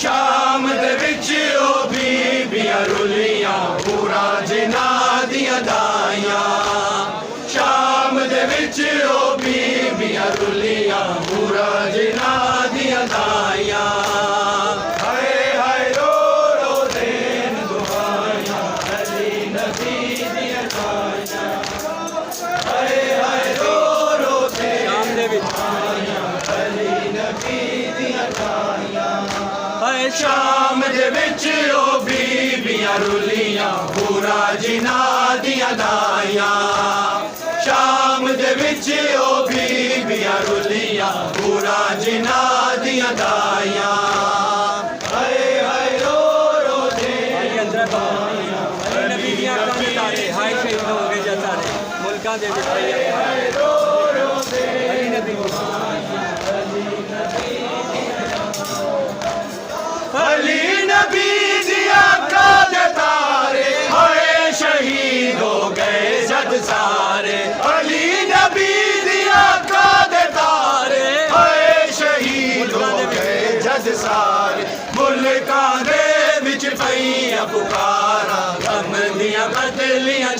शाम दे विच ओ बीबियां रुलियां पूरा जिना दियां दाइयां शाम दे विच ओ बीबियां रुलियां पूरा जिना दियां दाइयां हाय हाय रो रो देन दुआयां अली नबी दियां दाइयां हाय हाय रो रो देन शाम दे विच अली नबी दियां दाइयां शाम दे विच ओ बीबियां रुलियां पूरा जिना दियां दाइयां शाम दे विच ओ बीबियां रुलियां पूरा जिना दियां दाइयां हाय हाय रो रो दे नबी दियां अखां दे तारे हाय शहीद हो गए जा तारे मुल्कां दे विच हाय रो रो दे नबी अली नबी दिया काद तारे हाय शहीद हो गए जद सारे अली नबी दिया काद तारे हाय शहीद हो गए जद सारे मुल्कां दे विच पईयां पुकारां गम दियां बदलियां